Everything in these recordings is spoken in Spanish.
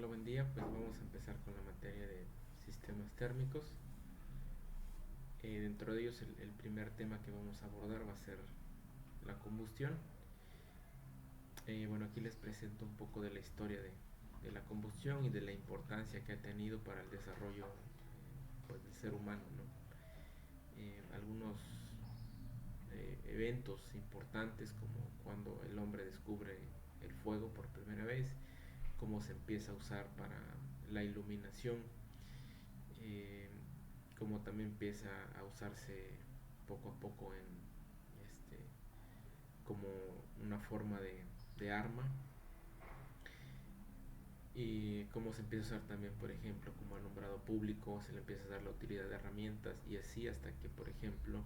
Hola, buen día. Pues vamos a empezar con la materia de sistemas térmicos. Dentro de ellos el primer tema que vamos a abordar va a ser la combustión. Bueno, aquí les presento un poco de la historia de la combustión y de la importancia que ha tenido para el desarrollo pues, del ser humano, ¿no? Algunos eventos importantes como cuando el hombre descubre el fuego por primera vez, cómo se empieza a usar para la iluminación, eh, como también empieza a usarse poco a poco este, como una forma de arma, y cómo se empieza a usar también, por ejemplo, como alumbrado público, se le empieza a dar la utilidad de herramientas y así hasta que, por ejemplo,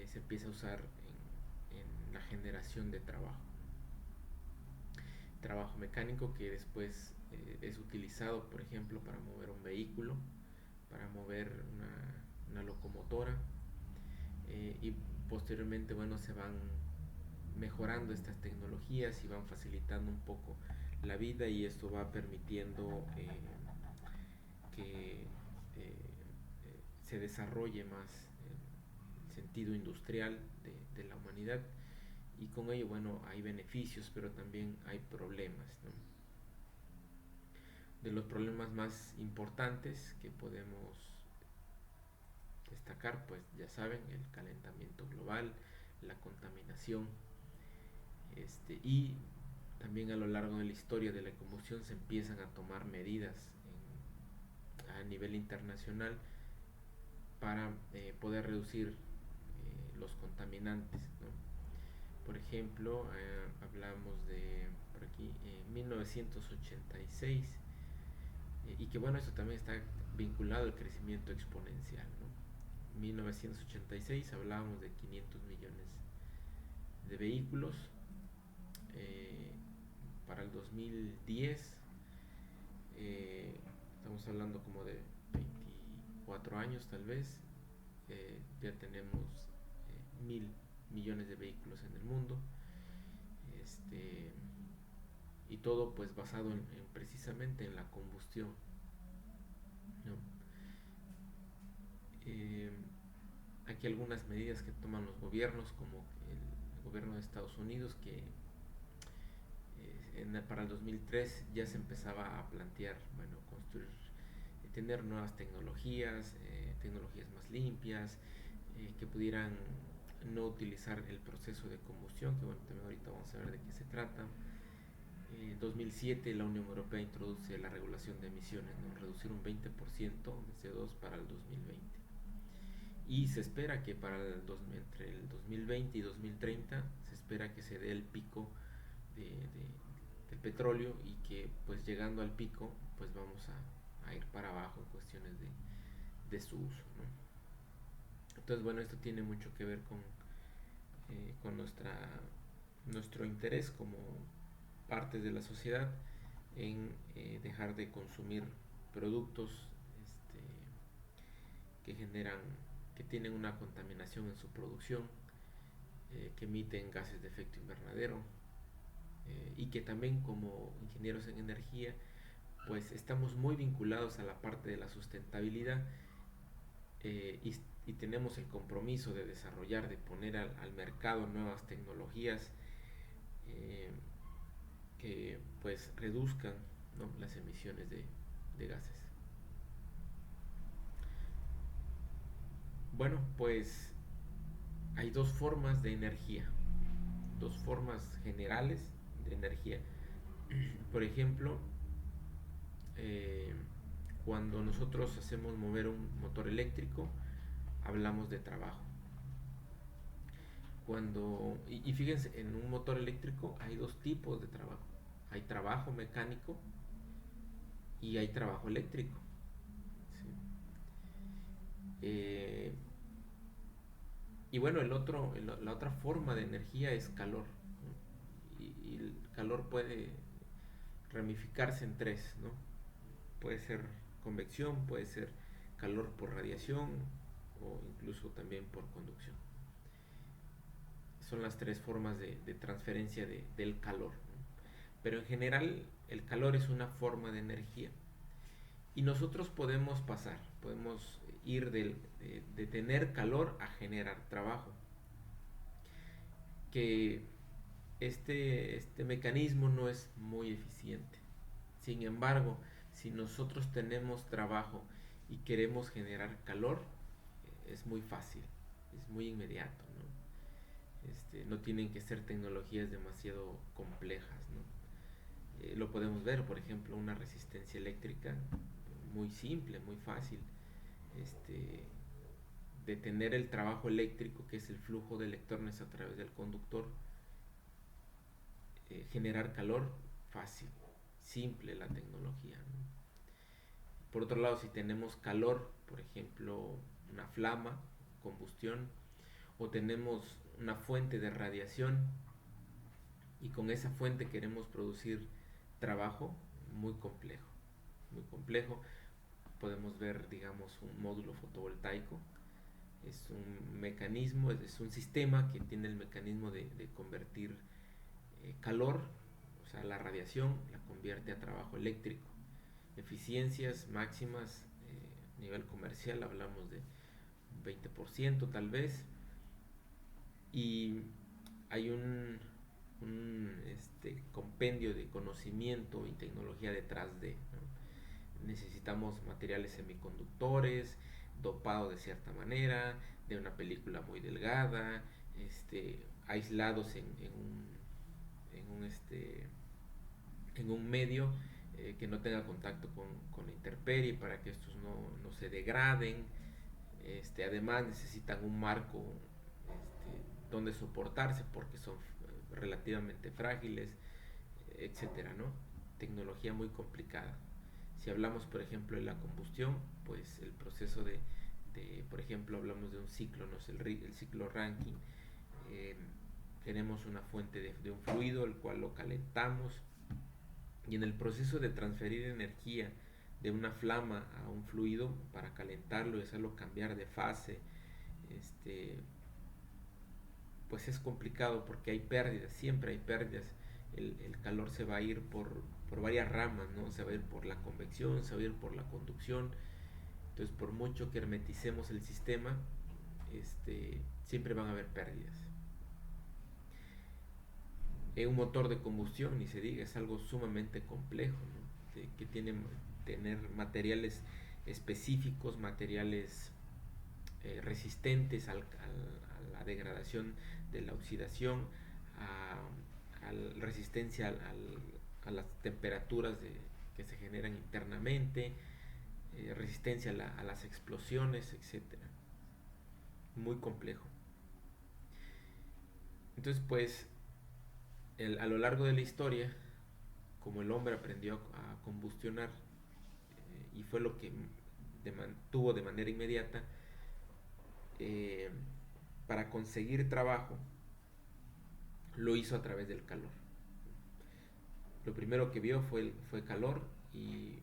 se empieza a usar en la generación de trabajo mecánico que después es utilizado, por ejemplo, para mover un vehículo, para mover una locomotora, y posteriormente, bueno, se van mejorando estas tecnologías y van facilitando un poco la vida, y esto va permitiendo que se desarrolle más el sentido industrial de la humanidad, y con ello, bueno, hay beneficios, pero también hay problemas, ¿no? De los problemas más importantes que podemos destacar, pues ya saben, el calentamiento global, la contaminación, y también a lo largo de la historia de la combustión se empiezan a tomar medidas a nivel internacional para poder reducir los contaminantes, ¿no? Por ejemplo, hablamos de por aquí 1986, y que bueno, eso también está vinculado al crecimiento exponencial, ¿no? 1986 hablábamos de 500 millones de vehículos. eh, para el 2010 estamos hablando como de 24 años tal vez, ya tenemos 1.000 millones de vehículos en el mundo, este, y todo pues basado precisamente en la combustión, ¿no? Eh, Aquí algunas medidas que toman los gobiernos, como el gobierno de Estados Unidos, que para el 2003 ya se empezaba a plantear, bueno, construir, tener nuevas tecnologías, tecnologías más limpias, que pudieran no utilizar el proceso de combustión, que bueno, también ahorita vamos a ver de qué se trata. En 2007 la Unión Europea introduce la regulación de emisiones, ¿no? Reducir un 20% de CO2 para el 2020. Y se espera que entre el 2020 y 2030 se espera que se dé el pico del petróleo, y que pues llegando al pico pues vamos a ir para abajo en cuestiones de su uso, ¿no? Entonces bueno, esto tiene mucho que ver con nuestro interés como partes de la sociedad en dejar de consumir productos que generan, que tienen una contaminación en su producción, que emiten gases de efecto invernadero, y que también como ingenieros en energía pues estamos muy vinculados a la parte de la sustentabilidad, y tenemos el compromiso de desarrollar, de poner al mercado nuevas tecnologías eh, que pues reduzcan, ¿no?, las emisiones de gases. Bueno, pues hay dos formas de energía, dos formas generales de energía. Por ejemplo, eh, cuando nosotros hacemos mover un motor eléctrico, hablamos de trabajo. Y fíjense, en un motor eléctrico hay dos tipos de trabajo. Hay trabajo mecánico y hay trabajo eléctrico, ¿sí? Eh, y bueno, la otra forma de energía es calor, ¿no? Y el calor puede ramificarse en tres, ¿no? Puede ser convección, puede ser calor por radiación o incluso también por conducción. Son las tres formas de transferencia del calor, ¿no? pero en general el calor es una forma de energía. Y nosotros podemos ir de tener calor a generar trabajo. Que este mecanismo no es muy eficiente. Sin embargo, si nosotros tenemos trabajo y queremos generar calor, es muy fácil, es muy inmediato, ¿no? No tienen que ser tecnologías demasiado complejas, ¿no? Lo podemos ver, por ejemplo, una resistencia eléctrica muy simple, muy fácil, este, de tener el trabajo eléctrico, que es el flujo de electrones a través del conductor, generar calor, fácil, simple la tecnología, ¿no? Por otro lado, si tenemos calor, por ejemplo, una flama, combustión, o tenemos una fuente de radiación y con esa fuente queremos producir trabajo, muy complejo, muy complejo. Podemos ver, digamos, un módulo fotovoltaico. Es un mecanismo, es un sistema que tiene el mecanismo de convertir calor, o sea, la radiación, la convierte a trabajo eléctrico. Eficiencias máximas a nivel comercial, hablamos de un 20% tal vez. Y hay un compendio de conocimiento y tecnología detrás de, ¿no? Necesitamos materiales semiconductores, dopado de cierta manera, de una película muy delgada, aislados en un medio que no tenga contacto con la intemperie para que estos no se degraden. Además necesitan un marco donde soportarse porque son relativamente frágiles, etcétera, ¿no? Tecnología muy complicada. Si hablamos, por ejemplo, de la combustión, pues el proceso por ejemplo, hablamos de un ciclo, no es el ciclo Rankine. Eh, Tenemos una fuente de un fluido, el cual lo calentamos, y en el proceso de transferir energía de una flama a un fluido para calentarlo y hacerlo cambiar de fase, pues es complicado porque hay pérdidas, siempre hay pérdidas. El calor se va a ir por varias ramas, ¿no? Se va a ir por la convección, se va a ir por la conducción. Entonces, por mucho que hermeticemos el sistema, siempre van a haber pérdidas. Un motor de combustión, ni se diga, es algo sumamente complejo, ¿no? Que tiene tener materiales específicos, materiales resistentes a la degradación de la oxidación, a resistencia a las temperaturas que se generan internamente, resistencia a las explosiones, etcétera. Muy complejo. Entonces, pues, a lo largo de la historia, como el hombre aprendió a combustionar, y fue lo que tuvo de manera inmediata, eh, para conseguir trabajo, lo hizo a través del calor. Lo primero que vio fue calor, y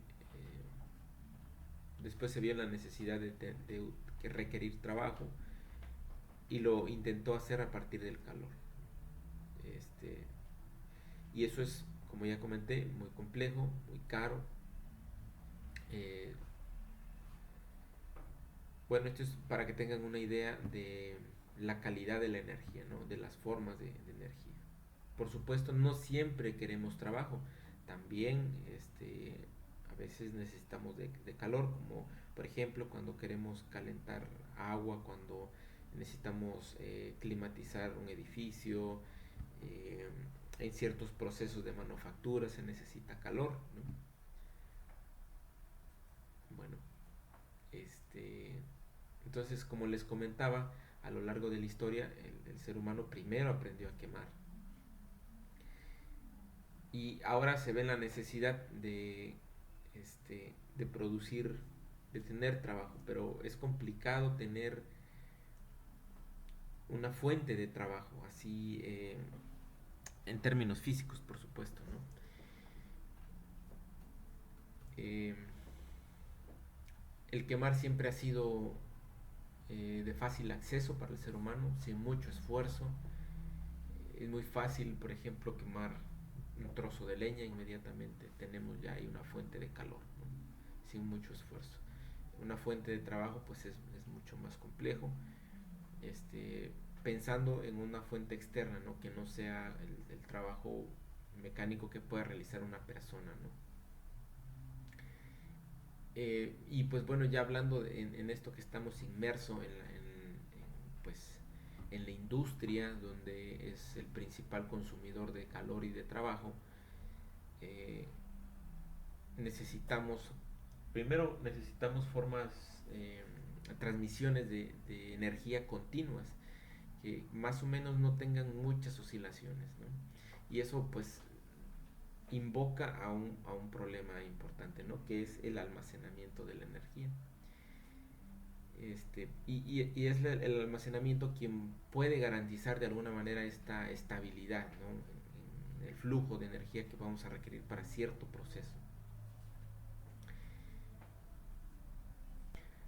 después se vio la necesidad de requerir trabajo, y lo intentó hacer a partir del calor. Y eso es, como ya comenté, muy complejo, muy caro. Eh, bueno, esto es para que tengan una idea de la calidad de la energía, ¿no? De las formas de energía. Por supuesto, no siempre queremos trabajo. También a veces necesitamos de calor, como por ejemplo cuando queremos calentar agua, cuando necesitamos climatizar un edificio. En ciertos procesos de manufactura se necesita calor, ¿no? Bueno, entonces, como les comentaba, a lo largo de la historia el ser humano primero aprendió a quemar, y ahora se ve la necesidad de producir, de tener trabajo, pero es complicado tener una fuente de trabajo así, en términos físicos, por supuesto, ¿no? Eh, el quemar siempre ha sido de fácil acceso para el ser humano, sin mucho esfuerzo. Es muy fácil, por ejemplo, quemar un trozo de leña, inmediatamente tenemos ya ahí una fuente de calor, ¿no? Sin mucho esfuerzo. Una fuente de trabajo pues es mucho más complejo, pensando en una fuente externa, ¿no? Que no sea el trabajo mecánico que pueda realizar una persona, ¿no? Y pues bueno, ya hablando en esto que estamos inmersos pues, en la industria, donde es el principal consumidor de calor y de trabajo, eh, necesitamos, primero necesitamos transmisiones de energía continuas, que más o menos no tengan muchas oscilaciones, ¿no? Y eso pues invoca a un problema importante, ¿no? Que es el almacenamiento de la energía. Y es el almacenamiento quien puede garantizar de alguna manera esta estabilidad, ¿no? En el flujo de energía que vamos a requerir para cierto proceso.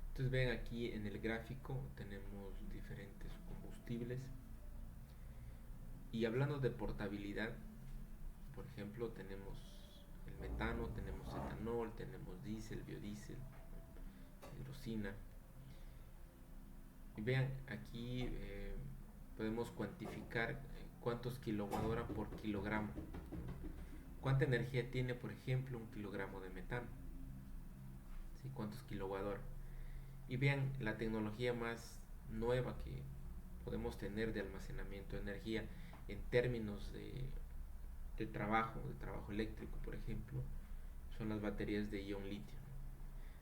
Entonces ven aquí en el gráfico tenemos diferentes combustibles, y hablando de portabilidad, por ejemplo, tenemos el metano, tenemos etanol, tenemos diésel, biodiesel, hidrocina. Y vean, aquí podemos cuantificar cuántos kilowatt por kilogramo. ¿Cuánta energía tiene, por ejemplo, un kilogramo de metano? ¿Sí? ¿Cuántos kilowatt? Y vean la tecnología más nueva que podemos tener de almacenamiento de energía en términos de trabajo eléctrico, por ejemplo, son las baterías de ion litio.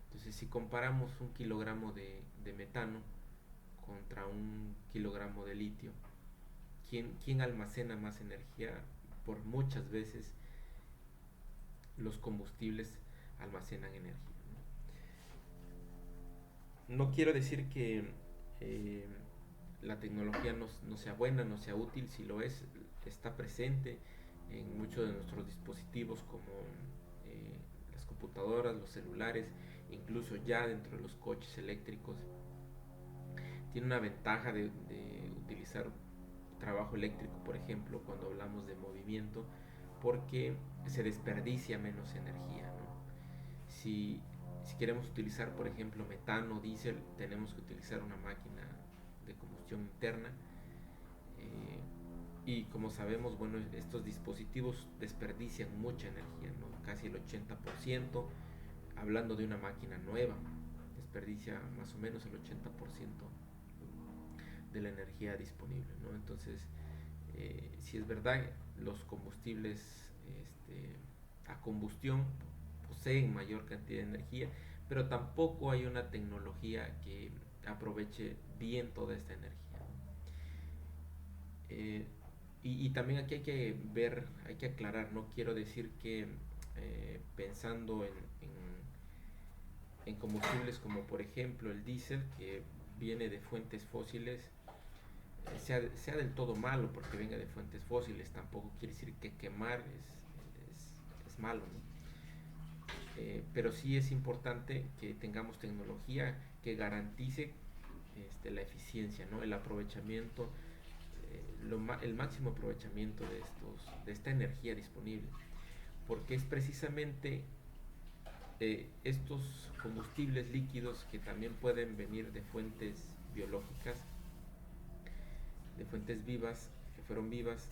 Entonces, si comparamos un kilogramo de metano contra un kilogramo de litio, ¿quién almacena más energía? Por muchas veces los combustibles almacenan energía. No quiero decir que eh, la tecnología no sea buena, no sea útil. Si lo es, está presente en muchos de nuestros dispositivos, como las computadoras, los celulares, incluso ya dentro de los coches eléctricos. Tiene una ventaja de utilizar trabajo eléctrico, por ejemplo, cuando hablamos de movimiento, porque se desperdicia menos energía, ¿no? Si queremos utilizar, por ejemplo, metano, diésel, tenemos que utilizar una máquina de combustión interna. Y como sabemos, bueno, estos dispositivos desperdician mucha energía, ¿no? Casi el 80%, hablando de una máquina nueva, desperdicia más o menos el 80% de la energía disponible, ¿no? Entonces, si es verdad, los combustibles a combustión poseen mayor cantidad de energía, pero tampoco hay una tecnología que aproveche bien toda esta energía, ¿no? Y también aquí hay que ver, hay que aclarar, no quiero decir que pensando en combustibles como por ejemplo el diésel, que viene de fuentes fósiles, sea del todo malo porque venga de fuentes fósiles. Tampoco quiere decir que quemar es malo, ¿no? Pero sí es importante que tengamos tecnología que garantice la eficiencia, ¿no? El aprovechamiento, el máximo aprovechamiento de esta energía disponible, porque es precisamente estos combustibles líquidos, que también pueden venir de fuentes biológicas, de fuentes vivas, que fueron vivas,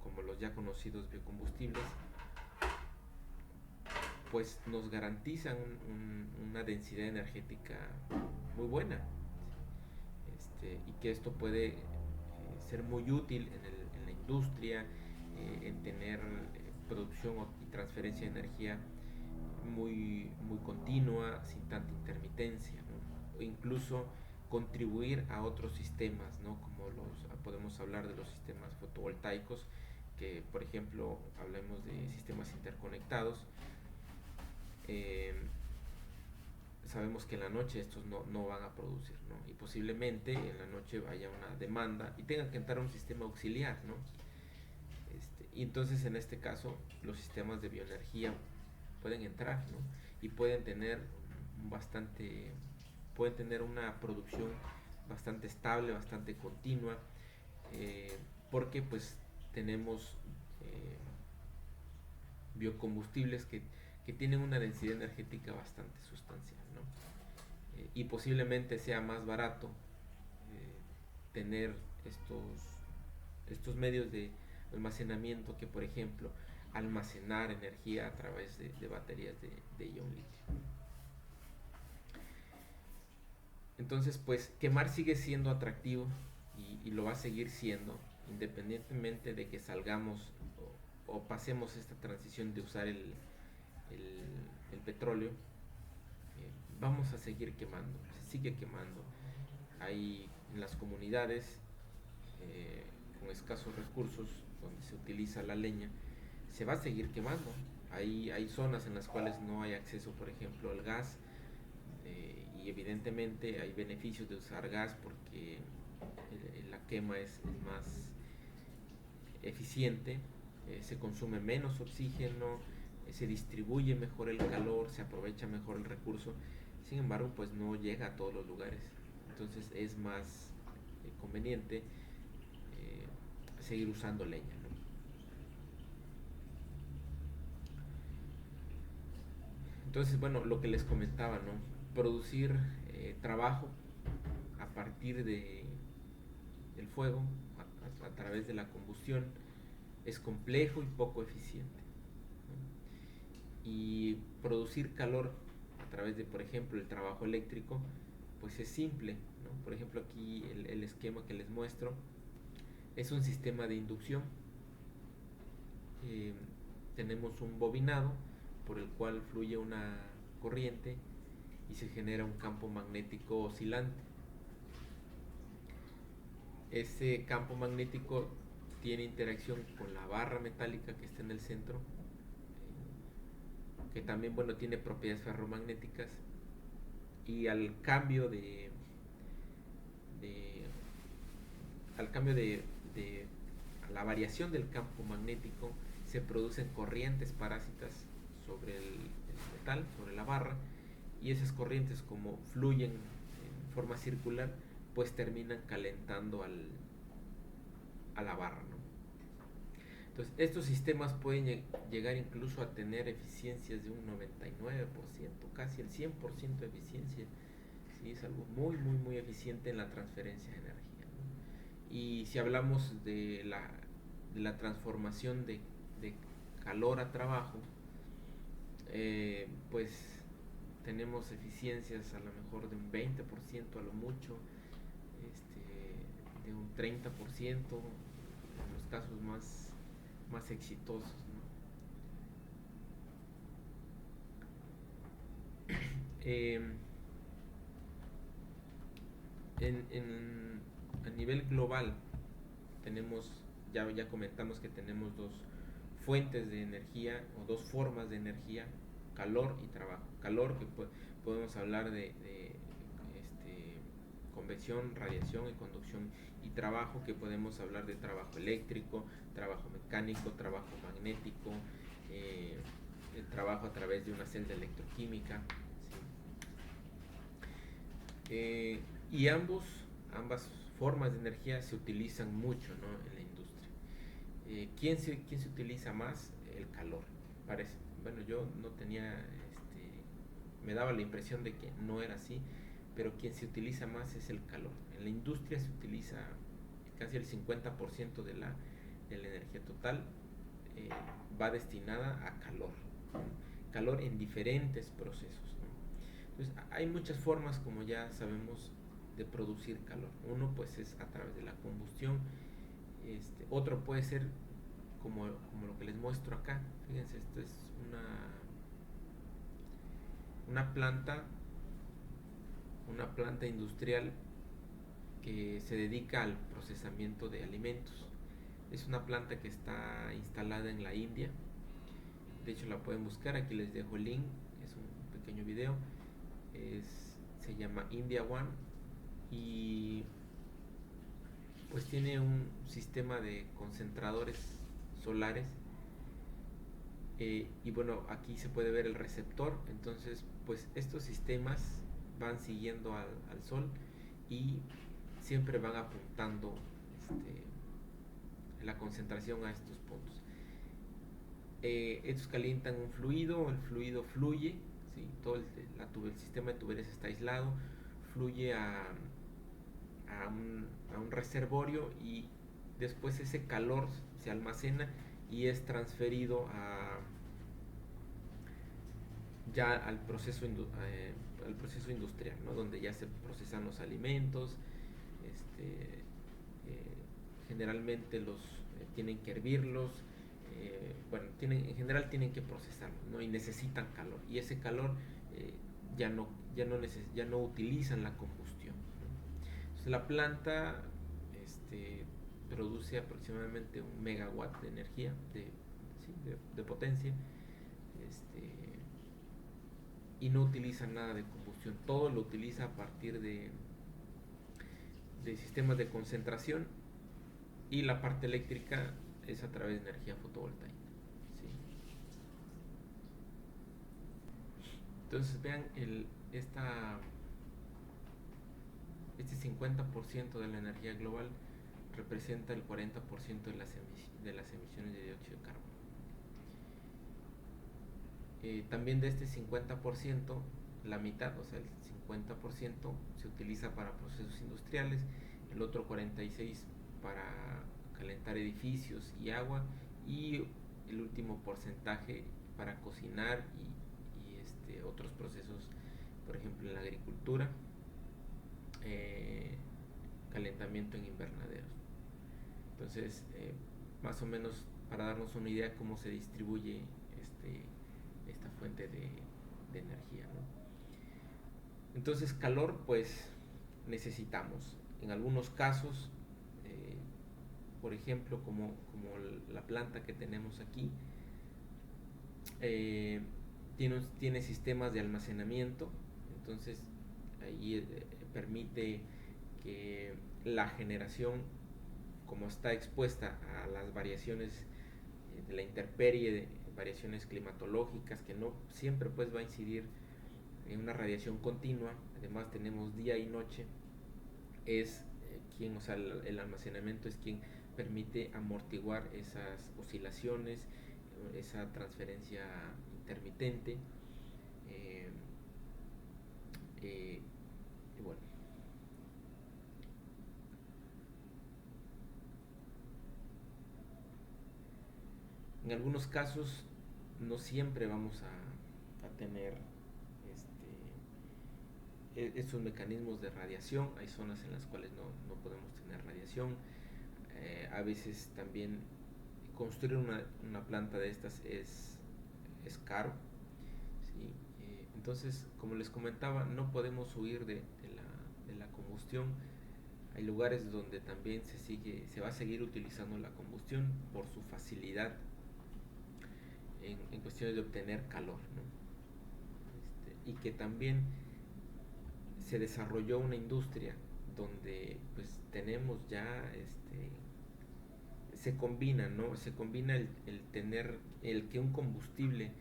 como los ya conocidos biocombustibles, pues nos garantizan una densidad energética muy buena, y que esto puede ser muy útil en la industria, en tener producción y transferencia de energía muy continua, sin tanta intermitencia, ¿no? O incluso contribuir a otros sistemas, ¿no? Como podemos hablar de los sistemas fotovoltaicos, que por ejemplo hablemos de sistemas interconectados. Sabemos que en la noche estos no van a producir, ¿no? Y posiblemente en la noche haya una demanda y tengan que entrar a un sistema auxiliar, ¿no? Y entonces en este caso los sistemas de bioenergía pueden entrar, ¿no? Y pueden tener una producción bastante estable, bastante continua, porque pues tenemos biocombustibles que tienen una densidad energética bastante sustancial, ¿no? Y posiblemente sea más barato tener estos medios de almacenamiento que, por ejemplo, almacenar energía a través de baterías de ion litio. Entonces, pues quemar sigue siendo atractivo y lo va a seguir siendo, independientemente de que salgamos o pasemos esta transición de usar el petróleo. Vamos a seguir quemando, se sigue quemando. Hay en las comunidades con escasos recursos donde se utiliza la leña, se va a seguir quemando. Hay zonas en las cuales no hay acceso, por ejemplo, al gas, y evidentemente hay beneficios de usar gas porque la quema es más eficiente, se consume menos oxígeno, se distribuye mejor el calor, se aprovecha mejor el recurso. Sin embargo, pues no llega a todos los lugares, entonces es más conveniente seguir usando leña, ¿no? Entonces, bueno, lo que les comentaba, ¿no? Producir trabajo a partir del fuego, a través de la combustión, es complejo y poco eficiente, ¿no? Y producir calor a través de, por ejemplo, el trabajo eléctrico, pues es simple, ¿no? Por ejemplo, aquí el esquema que les muestro es un sistema de inducción. Eh, Tenemos un bobinado por el cual fluye una corriente y se genera un campo magnético oscilante. Ese campo magnético tiene interacción con la barra metálica que está en el centro, que también, bueno, tiene propiedades ferromagnéticas, y de al cambio de a la variación del campo magnético se producen corrientes parásitas sobre el metal, sobre la barra, y esas corrientes, como fluyen en forma circular, pues terminan calentando a la barra, ¿no? Entonces, estos sistemas pueden llegar incluso a tener eficiencias de un 99%, casi el 100% de eficiencia. ¿Sí? Es algo muy, muy, muy eficiente en la transferencia de energía, ¿no? Y si hablamos de la transformación de calor a trabajo, pues tenemos eficiencias a lo mejor de un 20% a lo mucho, de un 30% en los casos más exitosos, ¿no? Eh, a nivel global tenemos, ya comentamos que tenemos dos fuentes de energía o dos formas de energía: calor y trabajo. Calor, que podemos hablar de convección, radiación y conducción, y trabajo, que podemos hablar de trabajo eléctrico, trabajo mecánico, trabajo magnético, el trabajo a través de una celda electroquímica, ¿sí? Y ambas formas de energía se utilizan mucho, ¿no?, en la industria. ¿Quién se utiliza más? El calor. Parece, bueno, yo no tenía, me daba la impresión de que no era así, pero quien se utiliza más es el calor. En la industria se utiliza casi el 50% de la energía total, va destinada a calor, ¿no? Calor en diferentes procesos, ¿no? Entonces, hay muchas formas, como ya sabemos, de producir calor. Uno, pues, es a través de la combustión. Otro puede ser como lo que les muestro acá. Fíjense, esto es una planta industrial que se dedica al procesamiento de alimentos. Es una planta que está instalada en la India. De hecho, la pueden buscar, aquí les dejo el link, es un pequeño video. Se llama India One, y pues tiene un sistema de concentradores solares, y bueno, aquí se puede ver el receptor. Entonces, pues estos sistemas van siguiendo al sol y siempre van apuntando la concentración a estos puntos. Estos calientan un fluido, el fluido fluye, ¿sí? Todo el sistema de tuberías está aislado, fluye a un reservorio y después ese calor se almacena y es transferido ya al proceso industrial, ¿no? Donde ya se procesan los alimentos, este, generalmente tienen que hervirlos, bueno, en general tienen que procesarlos, ¿no? Y necesitan calor, y ese calor eh, ya no utilizan la combustión, ¿no? Entonces la planta produce aproximadamente 1 megawatt de energía, sí, de potencia, este, y no utiliza nada de combustión, todo lo utiliza a partir de sistemas de concentración, y la parte eléctrica es a través de energía fotovoltaica, ¿sí? Entonces vean, este 50% de la energía global representa el 40% de las emisiones de dióxido de carbono. También de este 50%, la mitad, o sea, el 50% se utiliza para procesos industriales, el otro 46% para calentar edificios y agua, y el último porcentaje para cocinar y otros procesos, por ejemplo en la agricultura, calentamiento en invernaderos. Entonces, más o menos para darnos una idea cómo se distribuye esta fuente de energía, ¿no? Entonces, calor, pues necesitamos. En algunos casos, por ejemplo, como la planta que tenemos aquí, tiene sistemas de almacenamiento, entonces ahí permite que la generación, como está expuesta a las variaciones de la intemperie, de variaciones climatológicas, que no siempre pues va a incidir en una radiación continua, además tenemos día y noche, o sea, el almacenamiento es quien permite amortiguar esas oscilaciones, esa transferencia intermitente, y bueno. En algunos casos no siempre vamos a tener estos mecanismos de radiación. Hay zonas en las cuales no podemos tener radiación. A veces también construir una planta de estas es caro, ¿sí? Entonces, como les comentaba, no podemos huir de la combustión. Hay lugares donde también se va a seguir utilizando la combustión por su facilidad en cuestiones de obtener calor, ¿no? Y que también se desarrolló una industria donde pues tenemos ya se combina, ¿no? Se combina el que un combustible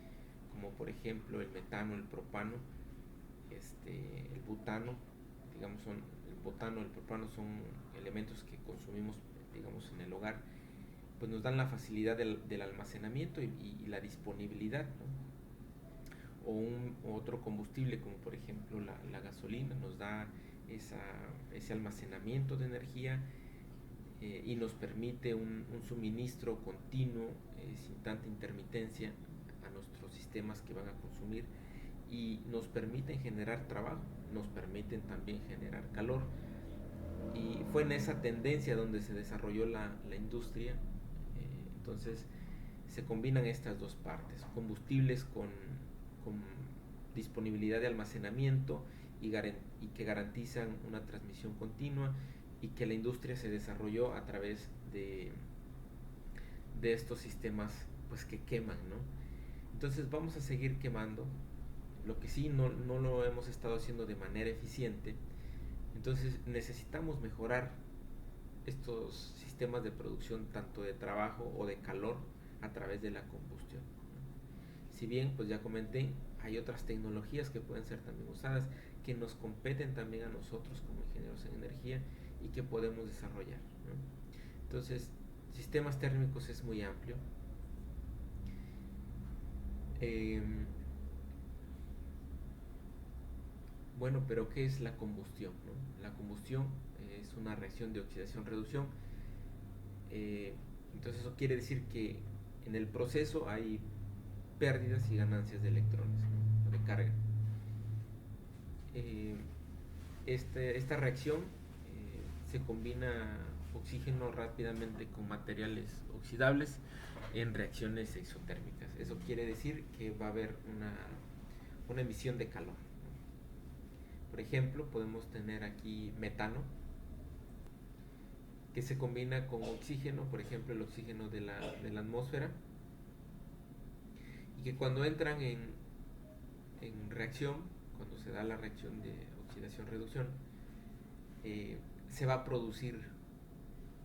como por ejemplo el metano, el propano, el butano, digamos el butano, el propano son elementos que consumimos, digamos, en el hogar, pues nos dan la facilidad del almacenamiento y la disponibilidad, ¿no? O otro combustible como por ejemplo la gasolina nos da ese almacenamiento de energía, y nos permite un suministro continuo, sin tanta intermitencia a nuestros sistemas que van a consumir, y nos permiten generar trabajo, nos permiten también generar calor, y fue en esa tendencia donde se desarrolló la industria. Entonces se combinan estas dos partes, combustibles con disponibilidad de almacenamiento y que garantizan una transmisión continua, y que la industria se desarrolló a través de estos sistemas pues que queman, ¿no? Entonces vamos a seguir quemando, lo que sí no lo hemos estado haciendo de manera eficiente. Entonces necesitamos mejorar estos sistemas de producción tanto de trabajo o de calor a través de la combustión. Si bien, pues ya comenté, hay otras tecnologías que pueden ser también usadas, que nos competen también a nosotros como ingenieros en energía y que podemos desarrollar, ¿no? Entonces, sistemas térmicos es muy amplio. Em, bueno, pero ¿qué es la combustión, no? La combustión es una reacción de oxidación-reducción. Eh, entonces eso quiere decir que en el proceso hay pérdidas y ganancias de electrones, ¿no? De carga. Eh, esta reacción se combina oxígeno rápidamente con materiales oxidables en reacciones exotérmicas. Eso quiere decir que va a haber una emisión de calor. Por ejemplo, podemos tener aquí metano, que se combina con oxígeno, por ejemplo el oxígeno de la atmósfera, y que cuando entran en reacción, cuando se da la reacción de oxidación-reducción, se va a producir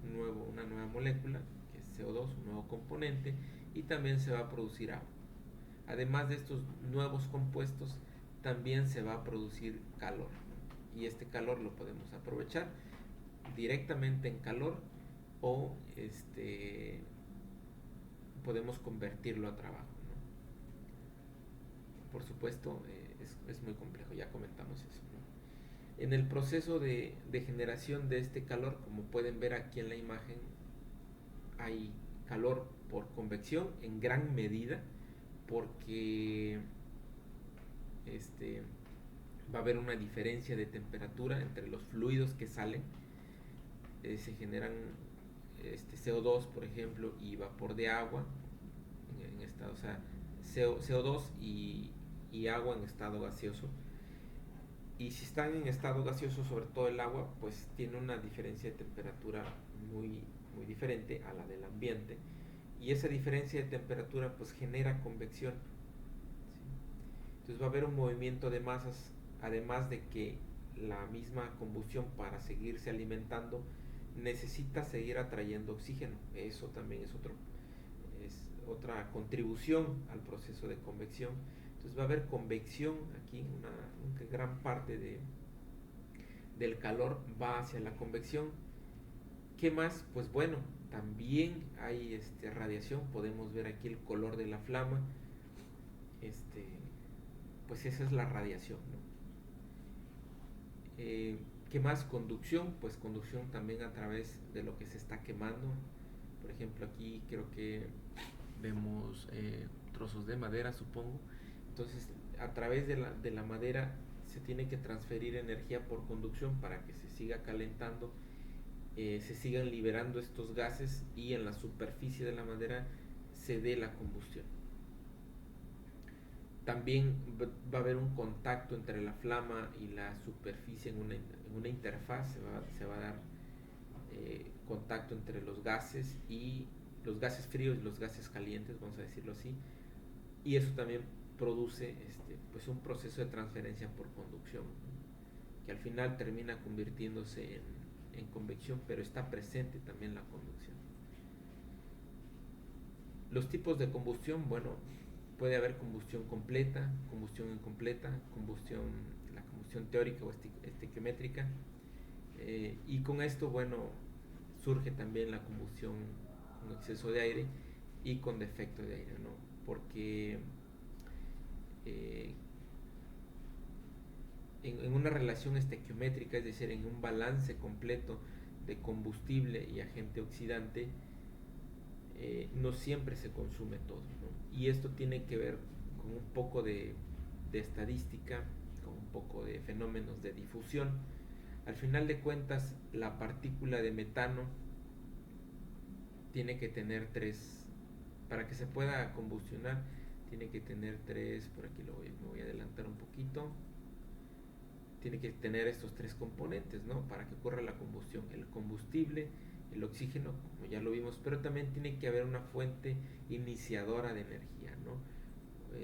una nueva molécula, que es CO2, un nuevo componente, y también se va a producir agua. Además de estos nuevos compuestos, también se va a producir calor, y este calor lo podemos aprovechar directamente en calor o podemos convertirlo a trabajo, ¿no? Por supuesto, es muy complejo, ya comentamos eso, ¿no? En el proceso de generación de este calor, como pueden ver aquí en la imagen, hay calor por convección en gran medida, porque este, va a haber una diferencia de temperatura entre los fluidos que salen. Se generan CO2, por ejemplo, y vapor de agua en estado, o sea, CO2 y agua en estado gaseoso. Y si están en estado gaseoso, sobre todo el agua, pues tiene una diferencia de temperatura muy, muy diferente a la del ambiente. Y esa diferencia de temperatura pues genera convección. ¿Sí? Entonces va a haber un movimiento de masas, además de que la misma combustión, para seguirse alimentando, necesita seguir atrayendo oxígeno. Eso también es otra contribución al proceso de convección. Entonces va a haber convección aquí, una gran parte del calor va hacia la convección. ¿Qué más? Pues bueno, también hay radiación. Podemos ver aquí el color de la flama. Este, pues esa es la radiación, ¿no? ¿Qué más? Conducción. Pues conducción también a través de lo que se está quemando. Por ejemplo, aquí creo que vemos trozos de madera, supongo. Entonces, a través de la madera se tiene que transferir energía por conducción para que se siga calentando, se sigan liberando estos gases, y en la superficie de la madera se dé la combustión. También va a haber un contacto entre la flama y la superficie en una interfaz. Se va a dar contacto entre los gases fríos y los gases calientes, vamos a decirlo así, y eso también produce pues un proceso de transferencia por conducción, ¿no? Que al final termina convirtiéndose en convección, pero está presente también la conducción. Los tipos de combustión, bueno, puede haber combustión completa, combustión incompleta, la combustión teórica o estequiométrica, y con esto, bueno, surge también la combustión con exceso de aire y con defecto de aire, ¿no? Porque eh, en una relación estequiométrica, es decir, en un balance completo de combustible y agente oxidante, no siempre se consume todo, ¿no? Y esto tiene que ver con un poco de estadística, con un poco de fenómenos de difusión. Al final de cuentas, la partícula de metano tiene que tener para que se pueda combustionar, tiene que tener por aquí me voy a adelantar un poquito, tiene que tener estos tres componentes, ¿no? Para que ocurra la combustión: el combustible, el oxígeno, como ya lo vimos, pero también tiene que haber una fuente iniciadora de energía, ¿no?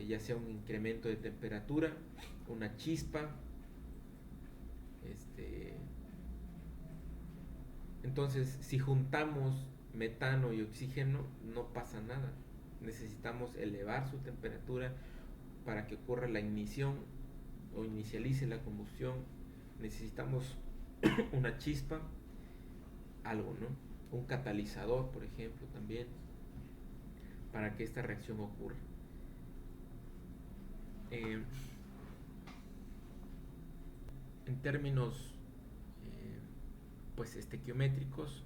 Ya sea un incremento de temperatura, una chispa. Entonces, si juntamos metano y oxígeno, no pasa nada. Necesitamos elevar su temperatura para que ocurra la ignición o inicialice la combustión. Necesitamos una chispa, algo, ¿no? Un catalizador, por ejemplo, también, para que esta reacción ocurra. Eh, en términos pues estequiométricos,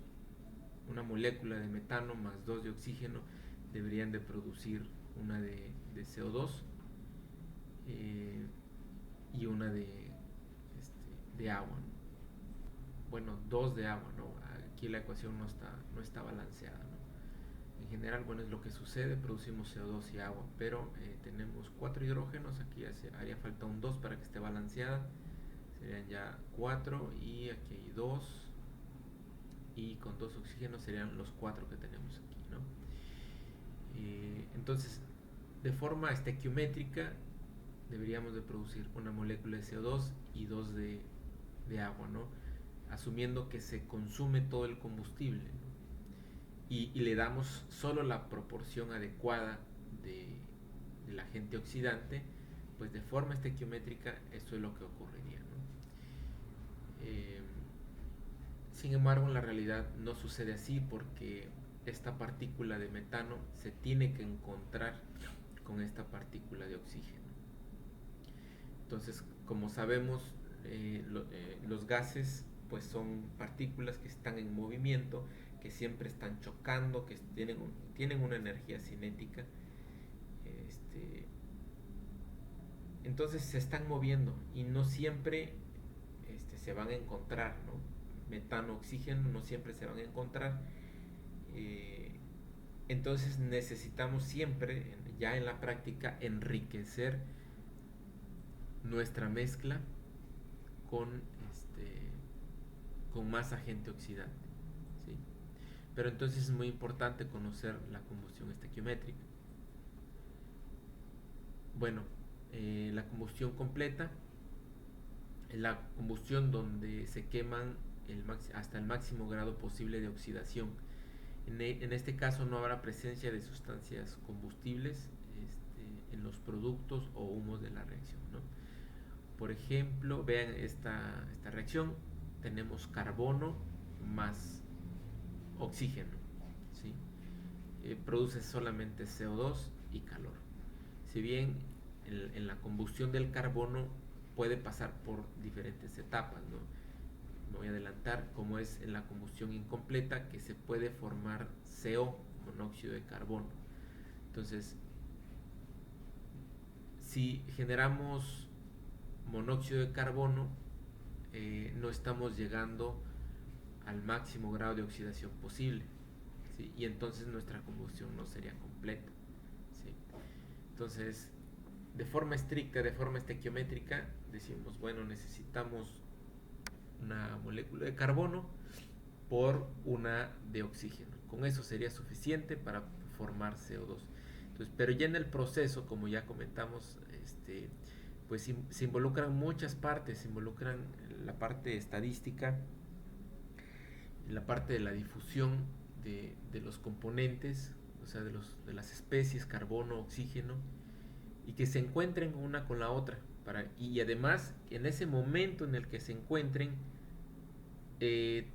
una molécula de metano más dos de oxígeno deberían de producir una de CO2 eh, y una de agua, ¿no? Bueno, dos de agua, ¿no? Aquí la ecuación no está balanceada, ¿no? En general, bueno, es lo que sucede, producimos CO2 y agua, pero tenemos cuatro hidrógenos, aquí haría falta un 2 para que esté balanceada, serían ya 4 y aquí hay 2 y con dos oxígenos serían los 4 que tenemos aquí, ¿no? Entonces, de forma estequiométrica, deberíamos de producir una molécula de CO2 y dos de agua, ¿no? Asumiendo que se consume todo el combustible, ¿no? Y le damos solo la proporción adecuada del agente oxidante, pues de forma estequiométrica esto es lo que ocurriría, ¿no? Sin embargo, en la realidad no sucede así porque esta partícula de metano se tiene que encontrar con esta partícula de oxígeno. Entonces, como sabemos, los gases pues son partículas que están en movimiento, que siempre están chocando, que tienen una energía cinética. Este, entonces se están moviendo y no siempre se van a encontrar, ¿no? Metano, oxígeno no siempre se van a encontrar. Entonces necesitamos siempre, ya en la práctica, enriquecer nuestra mezcla con, con más agente oxidante, ¿sí? Pero entonces es muy importante conocer la combustión estequiométrica. Bueno, la combustión completa, la combustión donde se queman hasta el máximo grado posible de oxidación. En este caso no habrá presencia de sustancias combustibles en los productos o humos de la reacción, ¿no? Por ejemplo, vean esta reacción, tenemos carbono más oxígeno, ¿sí? Produce solamente CO2 y calor. Si bien en la combustión del carbono puede pasar por diferentes etapas, ¿no? Me voy a adelantar, como es en la combustión incompleta, que se puede formar CO, monóxido de carbono. Entonces, si generamos monóxido de carbono, no estamos llegando al máximo grado de oxidación posible, ¿sí? Y entonces nuestra combustión no sería completa, ¿sí? Entonces, de forma estricta, de forma estequiométrica, decimos, bueno, necesitamos una molécula de carbono por una de oxígeno. Con eso sería suficiente para formar CO2. Entonces, pero ya en el proceso, como ya comentamos, pues se involucran muchas partes, se involucran la parte estadística, la parte de la difusión de los componentes, o sea, de las especies, carbono, oxígeno, y que se encuentren una con la otra. Y además, en ese momento en el que se encuentren, eh,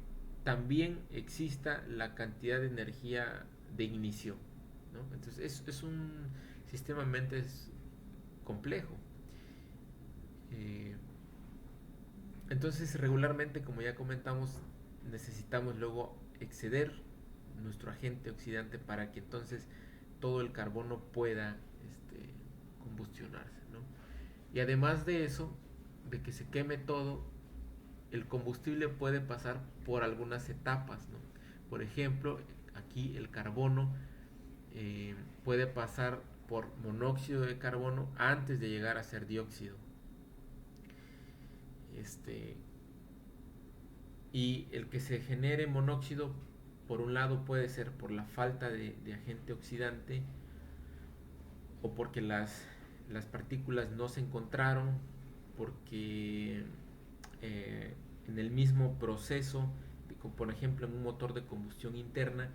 también exista la cantidad de energía de inicio, ¿no? Entonces es un sistema mentes complejo. Eh, entonces regularmente, como ya comentamos, necesitamos luego exceder nuestro agente oxidante para que entonces todo el carbono pueda combustionarse, ¿no? Y además de eso, de que se queme todo, el combustible puede pasar por algunas etapas, ¿no? Por ejemplo, aquí el carbono puede pasar por monóxido de carbono antes de llegar a ser dióxido. Y el que se genere monóxido, por un lado, puede ser por la falta de agente oxidante o porque las partículas no se encontraron, porque en el mismo proceso, por ejemplo en un motor de combustión interna,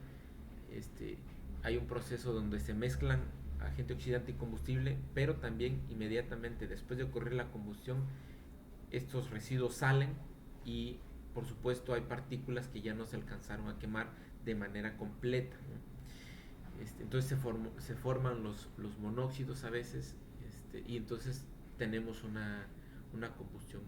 hay un proceso donde se mezclan agente oxidante y combustible, pero también inmediatamente después de ocurrir la combustión, estos residuos salen y por supuesto hay partículas que ya no se alcanzaron a quemar de manera completa, ¿no? Entonces se forman los monóxidos a veces, y entonces tenemos una combustión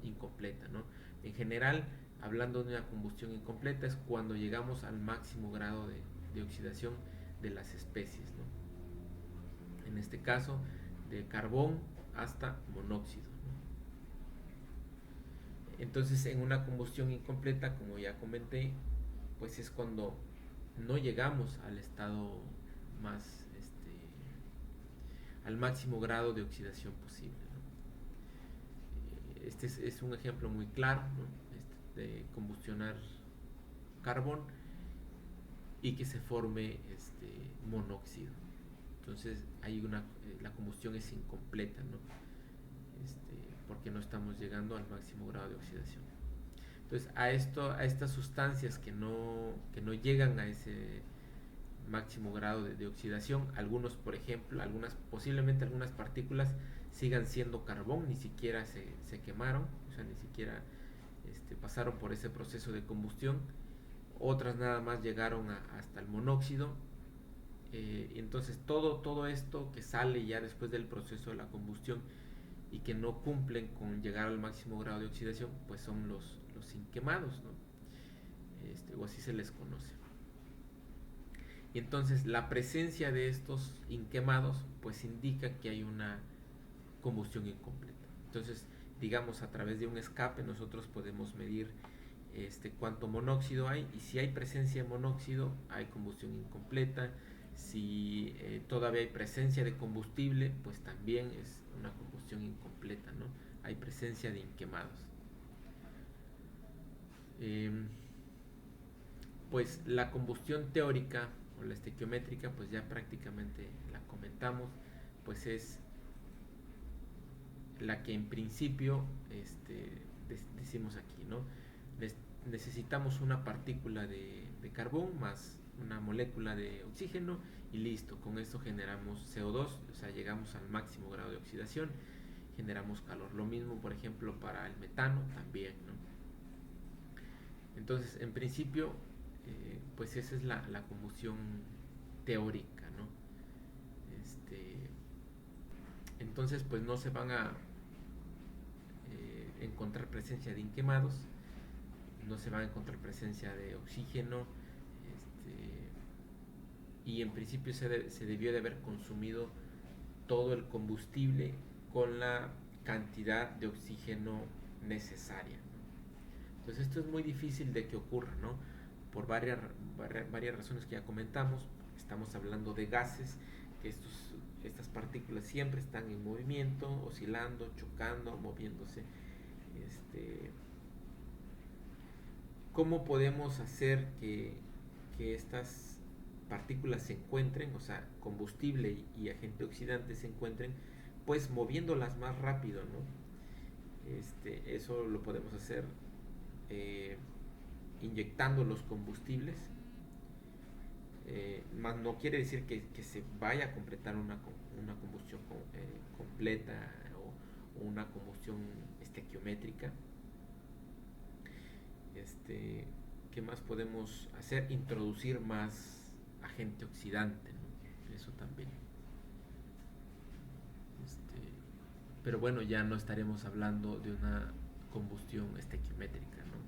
incompleta, ¿no? En general, hablando de una combustión incompleta, es cuando llegamos al máximo grado de oxidación de las especies, ¿no? En este caso, de carbón hasta monóxido, ¿no? Entonces, en una combustión incompleta, como ya comenté, pues es cuando no llegamos al estado más, al máximo grado de oxidación posible, ¿no? Es un ejemplo muy claro, ¿no? De combustionar carbón y que se forme monóxido. Entonces la combustión es incompleta, ¿no? Porque no estamos llegando al máximo grado de oxidación. Entonces a estas sustancias que no llegan a ese máximo grado de oxidación, algunos, por ejemplo, posiblemente algunas partículas sigan siendo carbón, ni siquiera se quemaron, o sea, ni siquiera pasaron por ese proceso de combustión. Otras nada más llegaron hasta el monóxido. Entonces todo esto que sale ya después del proceso de la combustión y que no cumplen con llegar al máximo grado de oxidación, pues son los inquemados, ¿no? O así se les conoce. Y entonces la presencia de estos inquemados pues indica que hay una combustión incompleta. Entonces, digamos, a través de un escape nosotros podemos medir cuánto monóxido hay, y si hay presencia de monóxido hay combustión incompleta. Si todavía hay presencia de combustible, pues también es una combustión incompleta, ¿no? Hay presencia de inquemados. Pues la combustión teórica o la estequiométrica, pues ya prácticamente la comentamos, pues es la que en principio decimos aquí, ¿no? Necesitamos una partícula de carbón más una molécula de oxígeno y listo, con esto generamos CO2, o sea, llegamos al máximo grado de oxidación, generamos calor. Lo mismo, por ejemplo, para el metano también, ¿no? Entonces, en principio, pues esa es la combustión teórica, ¿no? Entonces, pues no se van a encontrar presencia de inquemados, no se va a encontrar presencia de oxígeno, y en principio se debió de haber consumido todo el combustible con la cantidad de oxígeno necesaria, ¿no? Entonces esto es muy difícil de que ocurra, ¿no? Por varias razones que ya comentamos. Estamos hablando de gases, que estas partículas siempre están en movimiento, oscilando, chocando, moviéndose. ¿Cómo podemos hacer que estas partículas se encuentren, o sea, combustible y agente oxidante se encuentren, pues moviéndolas más rápido, ¿no? Eso lo podemos hacer inyectando los combustibles, más no quiere decir que se vaya a completar una combustión completa o una combustión estequiométrica. ¿Qué más podemos hacer? Introducir más agente oxidante, ¿no? Eso también. Pero bueno, ya no estaremos hablando de una combustión estequiométrica, ¿no?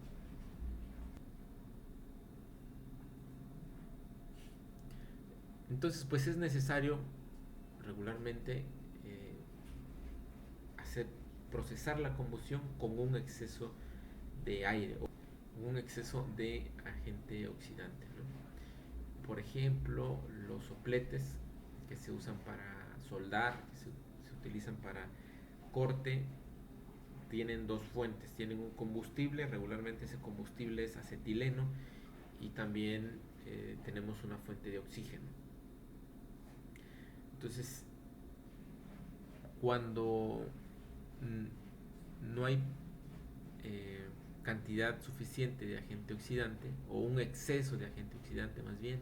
Entonces, pues es necesario regularmente procesar la combustión con un exceso de aire o un exceso de agente oxidante, ¿no? Por ejemplo, los sopletes que se usan para soldar, que se utilizan para corte, tienen dos fuentes. Tienen un combustible, regularmente ese combustible es acetileno, y también tenemos una fuente de oxígeno. Entonces, cuando no hay cantidad suficiente de agente oxidante, o un exceso de agente oxidante más bien,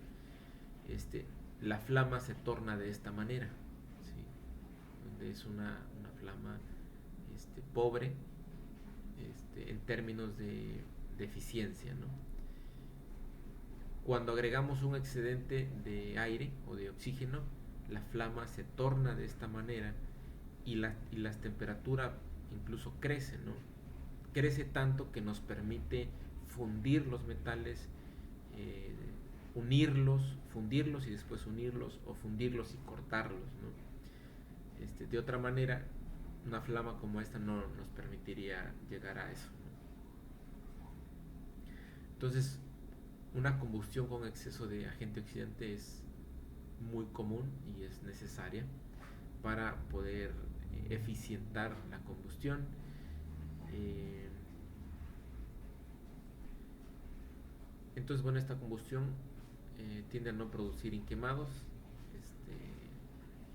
la flama se torna de esta manera, ¿sí? Donde es una flama pobre en términos de eficiencia, ¿no? Cuando agregamos un excedente de aire o de oxígeno, la flama se torna de esta manera y las temperaturas incluso crecen, ¿no? Crece tanto que nos permite fundir los metales, eh, fundirlos y después unirlos, o fundirlos y cortarlos, ¿no? De otra manera, una flama como esta no nos permitiría llegar a eso, ¿no? Entonces, una combustión con exceso de agente oxidante es muy común y es necesaria para poder eficientar la combustión. Eh, entonces, bueno, esta combustión tiende a no producir inquemados,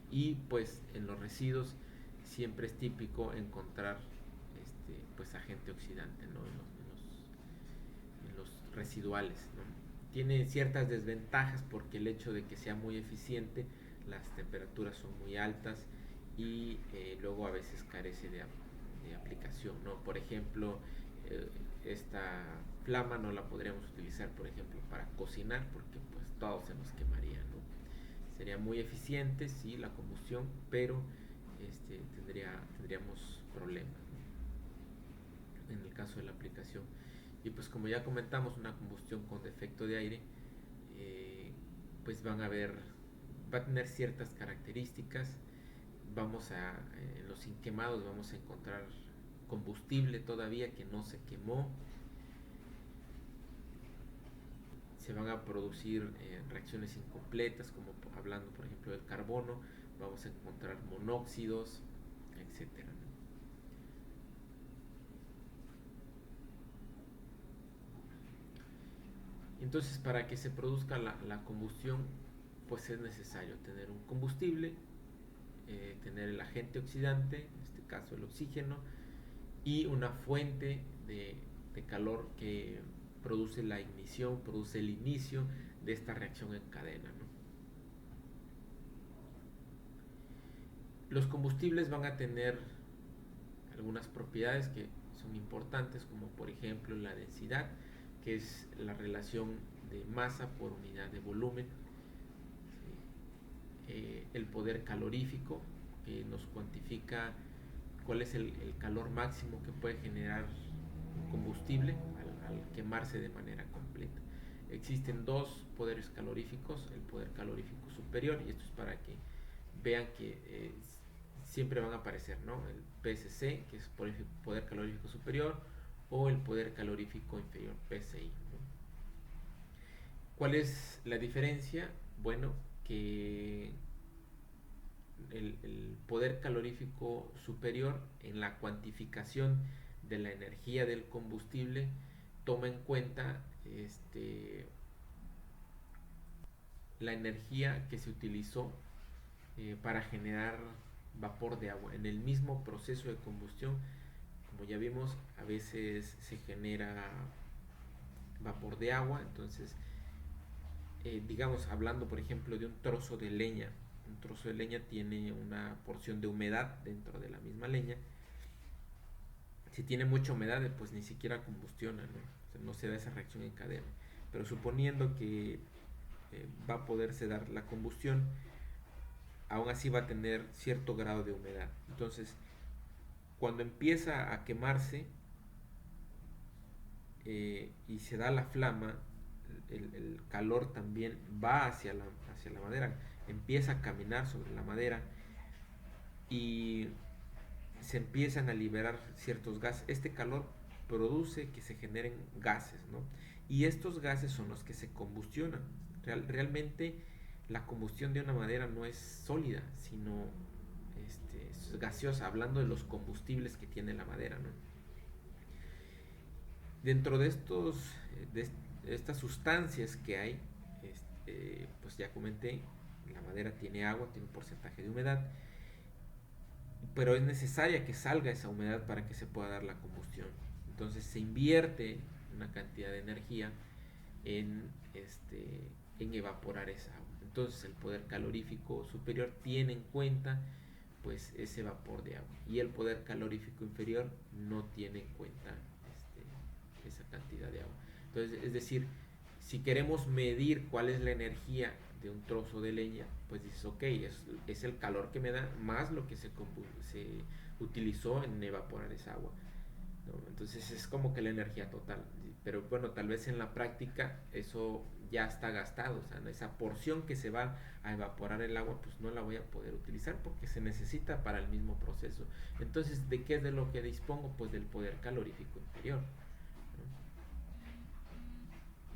y pues en los residuos siempre es típico encontrar pues agente oxidante, ¿no? En los residuales, ¿no? Tiene ciertas desventajas porque el hecho de que sea muy eficiente, las temperaturas son muy altas y luego a veces carece de aplicación, ¿no? Por ejemplo, esta flama no la podríamos utilizar, por ejemplo, para cocinar porque pues todo se nos quemaría, ¿no? Sería muy eficiente, sí, la combustión, pero tendríamos problemas, ¿no? En el caso de la aplicación. Y pues como ya comentamos, una combustión con defecto de aire, pues va a tener ciertas características. En los inquemados vamos a encontrar combustible todavía que no se quemó. Se van a producir reacciones incompletas, como hablando por ejemplo del carbono, vamos a encontrar monóxidos, etcétera. Entonces, para que se produzca la combustión, pues es necesario tener un combustible, tener el agente oxidante, en este caso el oxígeno, y una fuente de calor que produce la ignición, produce el inicio de esta reacción en cadena, ¿no? Los combustibles van a tener algunas propiedades que son importantes, como por ejemplo la densidad, que es la relación de masa por unidad de volumen, ¿sí? El poder calorífico, que nos cuantifica cuál es el calor máximo que puede generar un combustible al quemarse de manera completa. Existen dos poderes caloríficos, el poder calorífico superior, y esto es para que vean que siempre van a aparecer, ¿no? El PSC, que es poder calorífico superior, o el poder calorífico inferior, PSI, ¿no? ¿Cuál es la diferencia? Bueno, que el poder calorífico superior en la cuantificación de la energía del combustible toma en cuenta la energía que se utilizó para generar vapor de agua. En el mismo proceso de combustión, como ya vimos, a veces se genera vapor de agua. Entonces, digamos, hablando por ejemplo de un trozo de leña, un trozo de leña tiene una porción de humedad dentro de la misma leña. Si tiene mucha humedad, pues ni siquiera combustiona, ¿no? O sea, no se da esa reacción en cadena. Pero suponiendo que va a poderse dar la combustión, aún así va a tener cierto grado de humedad. Entonces, cuando empieza a quemarse y se da la flama, el calor también va hacia la madera, empieza a caminar sobre la madera y se empiezan a liberar ciertos gases. Este calor produce que se generen gases, ¿no? Y estos gases son los que se combustionan. Realmente la combustión de una madera no es sólida, sino es gaseosa, hablando de los combustibles que tiene la madera, ¿no? Dentro de estas sustancias que hay, pues ya comenté, la madera tiene agua, tiene un porcentaje de humedad, pero es necesaria que salga esa humedad para que se pueda dar la combustión. Entonces se invierte una cantidad de energía en, en evaporar esa agua. Entonces el poder calorífico superior tiene en cuenta pues ese vapor de agua, y el poder calorífico inferior no tiene en cuenta esa cantidad de agua. Entonces, es decir, si queremos medir cuál es la energía de un trozo de leña, pues dices, ok, es el calor que me da más lo que se utilizó en evaporar esa agua, ¿no? Entonces es como que la energía total. Pero bueno, tal vez en la práctica eso ya está gastado, o sea, esa porción que se va a evaporar el agua, pues no la voy a poder utilizar porque se necesita para el mismo proceso. Entonces, ¿de qué es de lo que dispongo? Pues del poder calorífico inferior, ¿no?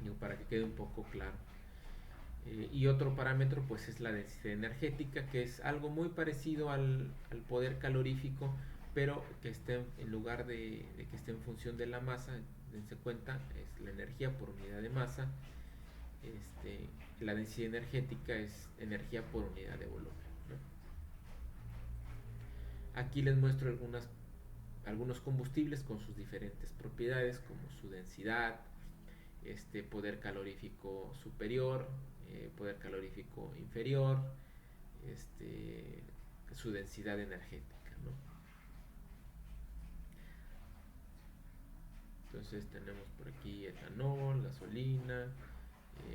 Digo, para que quede un poco claro. Y otro parámetro pues es la densidad energética, que es algo muy parecido al poder calorífico, pero que esté en lugar de que esté en función de la masa. Dense cuenta, es la energía por unidad de masa. La densidad energética es energía por unidad de volumen, ¿no? Aquí les muestro algunos combustibles con sus diferentes propiedades, como su densidad, poder calorífico superior, poder calorífico inferior, este, su densidad energética, ¿no? Entonces tenemos por aquí etanol, gasolina,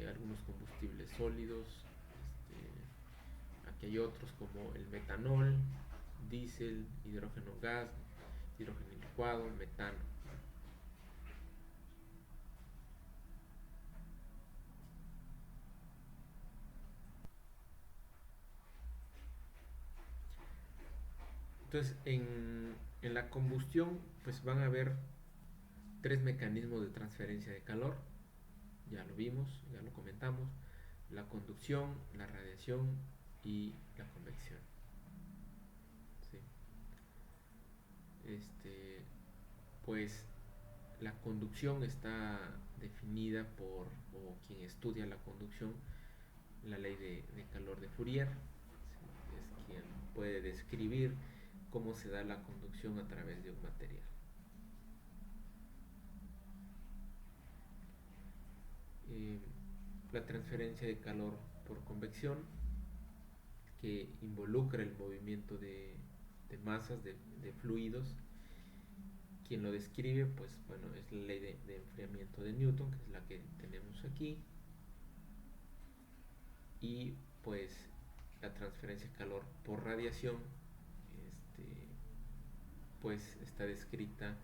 algunos combustibles sólidos. Aquí hay otros como el metanol, diésel, hidrógeno gas, hidrógeno licuado, metano. Entonces, en la combustión, pues van a haber tres mecanismos de transferencia de calor. Ya lo vimos, ya lo comentamos. La conducción, la radiación y la convección. ¿Sí? Pues la conducción está definida por, o quien estudia la conducción, la ley de calor de Fourier. ¿Sí? Es quien puede describir cómo se da la conducción a través de un material. La transferencia de calor por convección, que involucra el movimiento de masas, de fluidos. Quien lo describe, pues bueno, es la ley de enfriamiento de Newton, que es la que tenemos aquí. Y pues la transferencia de calor por radiación, pues está descrita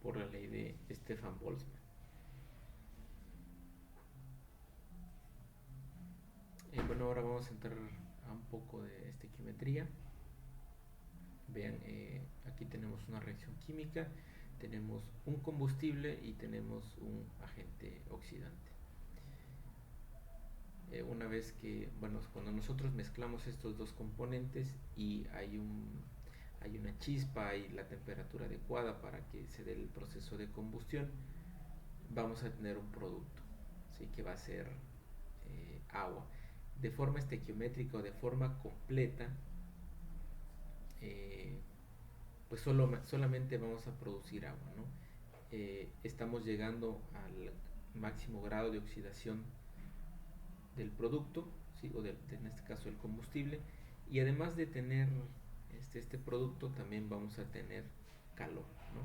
por la ley de Stefan Boltzmann. Bueno, ahora vamos a entrar a un poco de estequiometría. Vean, aquí tenemos una reacción química, tenemos un combustible y tenemos un agente oxidante. Una vez que, bueno, cuando nosotros mezclamos estos dos componentes y hay una chispa y la temperatura adecuada para que se dé el proceso de combustión, vamos a tener un producto, ¿sí? Que va a ser agua. De forma estequiométrica o de forma completa, pues solamente vamos a producir agua, ¿no? Estamos llegando al máximo grado de oxidación del producto, ¿sí? O en este caso el combustible, y además de tener este producto también vamos a tener calor, ¿no?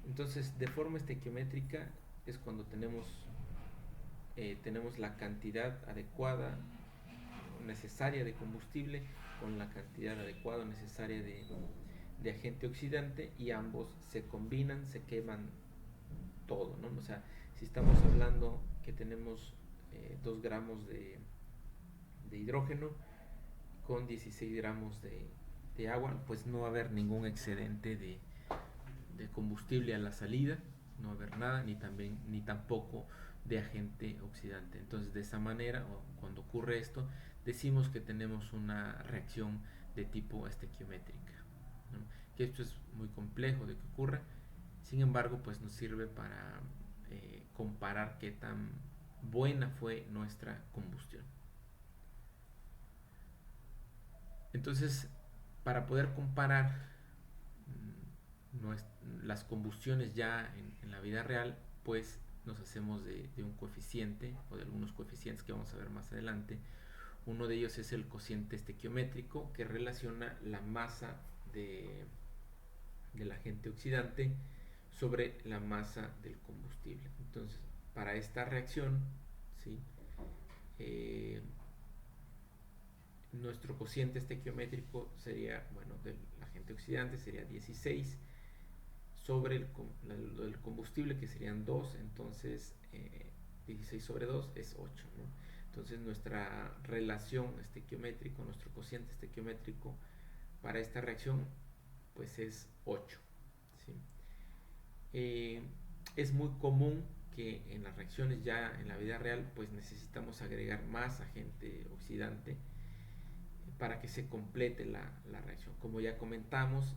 Entonces, de forma estequiométrica es cuando tenemos la cantidad adecuada necesaria de combustible con la cantidad adecuada necesaria de agente oxidante, y ambos se combinan, se queman todo, ¿no? O sea, si estamos hablando que tenemos 2 gramos de hidrógeno con 16 gramos de agua, pues no va a haber ningún excedente de combustible a la salida, no va a haber nada, ni tampoco de agente oxidante. Entonces, de esa manera, cuando ocurre esto, decimos que tenemos una reacción de tipo estequiométrica, ¿no? Que esto es muy complejo de que ocurra, sin embargo, pues nos sirve para comparar qué tan buena fue nuestra combustión. Entonces, para poder comparar las combustiones ya en la vida real, pues nos hacemos de un coeficiente o de algunos coeficientes que vamos a ver más adelante, Uno de ellos es el cociente estequiométrico, que relaciona la masa del agente oxidante sobre la masa del combustible. Entonces, para esta reacción, ¿sí? Nuestro cociente estequiométrico sería, bueno, del agente oxidante sería 16 sobre el combustible, que serían 2, entonces 16 sobre 2 es 8, ¿no? Entonces nuestra relación estequiométrica, nuestro cociente estequiométrico para esta reacción pues es 8, ¿sí? Es muy común que en las reacciones ya en la vida real pues necesitamos agregar más agente oxidante para que se complete la reacción. Como ya comentamos,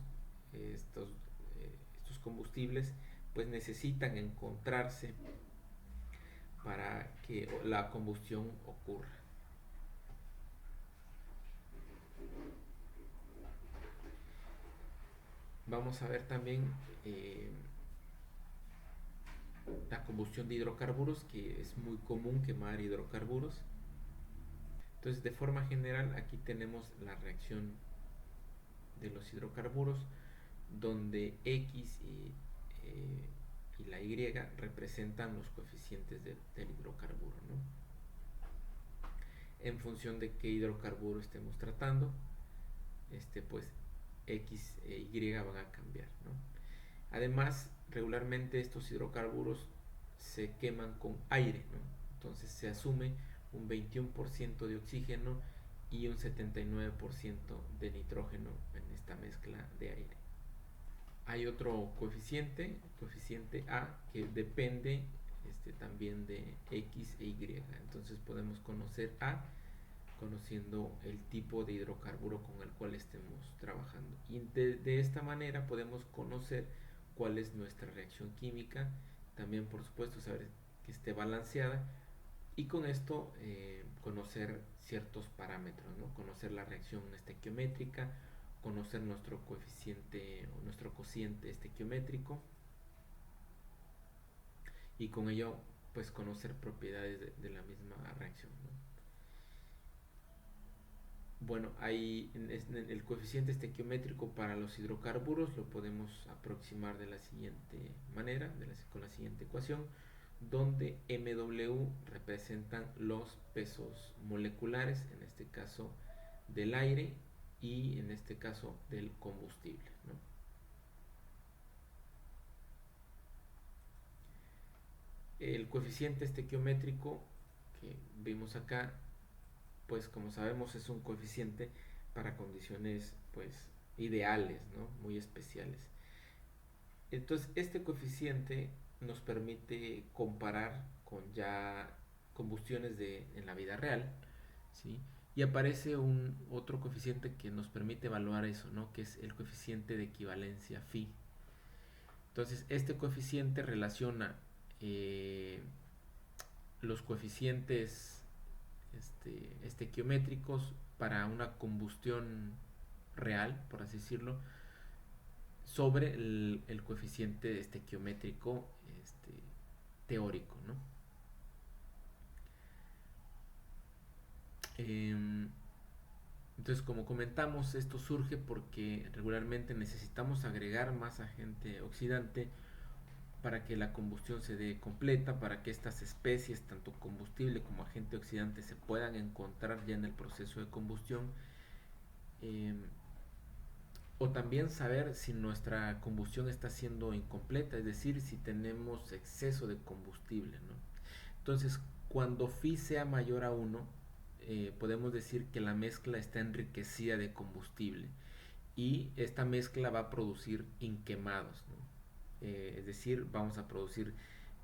estos combustibles pues necesitan encontrarse para que la combustión ocurra. Vamos a ver también la combustión de hidrocarburos, que es muy común quemar hidrocarburos. Entonces, de forma general, aquí tenemos la reacción de los hidrocarburos, donde X y la Y representan los coeficientes del hidrocarburo, ¿no? En función de qué hidrocarburo estemos tratando, pues X e Y van a cambiar, ¿no? Además, regularmente estos hidrocarburos se queman con aire, ¿no? Entonces se asume un 21% de oxígeno y un 79% de nitrógeno en esta mezcla de aire. Hay otro coeficiente A, que depende también de X e Y. Entonces podemos conocer A conociendo el tipo de hidrocarburo con el cual estemos trabajando. Y de esta manera podemos conocer cuál es nuestra reacción química. También, por supuesto, saber que esté balanceada. Y con esto conocer ciertos parámetros, ¿no? Conocer la reacción estequiométrica, conocer nuestro coeficiente o nuestro cociente estequiométrico, y con ello pues conocer propiedades de la misma reacción, ¿no? Bueno, hay el coeficiente estequiométrico para los hidrocarburos lo podemos aproximar de la siguiente manera, con la siguiente ecuación, donde MW representan los pesos moleculares, en este caso del aire y en este caso del combustible, ¿no? El coeficiente estequiométrico que vimos acá, pues como sabemos es un coeficiente para condiciones pues ideales, ¿no? Muy especiales. Entonces este coeficiente nos permite comparar con ya combustiones en la vida real, ¿sí? Y aparece un otro coeficiente que nos permite evaluar eso, ¿no? Que es el coeficiente de equivalencia phi. Entonces este coeficiente relaciona los coeficientes estequiométricos para una combustión real, por así decirlo, sobre el coeficiente estequiométrico teórico, ¿no? Entonces, como comentamos, esto surge porque regularmente necesitamos agregar más agente oxidante para que la combustión se dé completa, para que estas especies, tanto combustible como agente oxidante, se puedan encontrar ya en el proceso de combustión. O también saber si nuestra combustión está siendo incompleta, es decir, si tenemos exceso de combustible, ¿no? Entonces, cuando phi sea mayor a 1, podemos decir que la mezcla está enriquecida de combustible y esta mezcla va a producir inquemados, ¿no? Es decir, vamos a producir,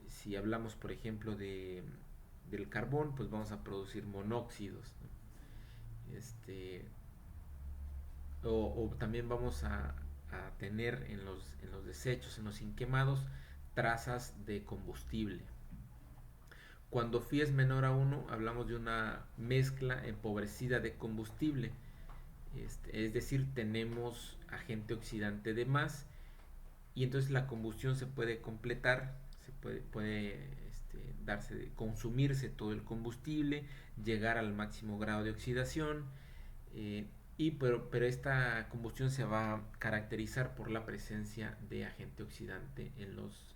si hablamos por ejemplo del carbón, pues vamos a producir monóxidos, ¿no? O también vamos a tener en los desechos, en los inquemados, trazas de combustible. Cuando phi es menor a 1, hablamos de una mezcla empobrecida de combustible. Es decir, tenemos agente oxidante de más y entonces la combustión se puede completar, puede consumirse todo el combustible, llegar al máximo grado de oxidación, eh, pero esta combustión se va a caracterizar por la presencia de agente oxidante en los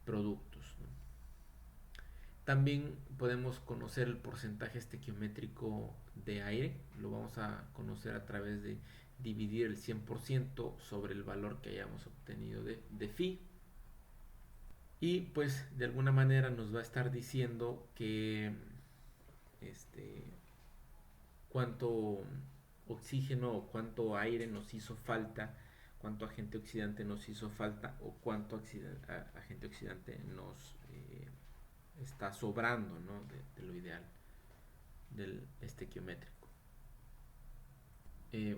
productos, ¿no? También podemos conocer el porcentaje estequiométrico de aire. Lo vamos a conocer a través de dividir el 100% sobre el valor que hayamos obtenido de phi. Y pues de alguna manera nos va a estar diciendo que cuánto oxígeno o cuánto aire nos hizo falta, cuánto agente oxidante nos hizo falta o cuánto agente oxidante nos está sobrando, ¿no? de lo ideal del estequiométrico.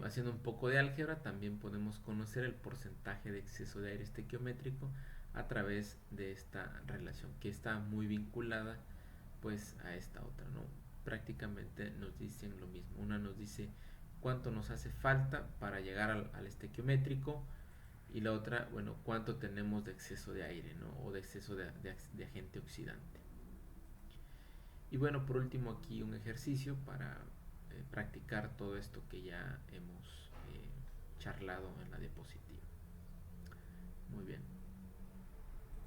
Haciendo un poco de álgebra, también podemos conocer el porcentaje de exceso de aire estequiométrico a través de esta relación, que está muy vinculada pues a esta otra, ¿no? Prácticamente nos dicen lo mismo. Una nos dice cuánto nos hace falta para llegar al estequiométrico, y la otra, bueno, cuánto tenemos de exceso de aire, ¿no? O de exceso de agente oxidante. Y bueno, por último aquí un ejercicio para practicar todo esto que ya hemos charlado en la diapositiva. Muy bien.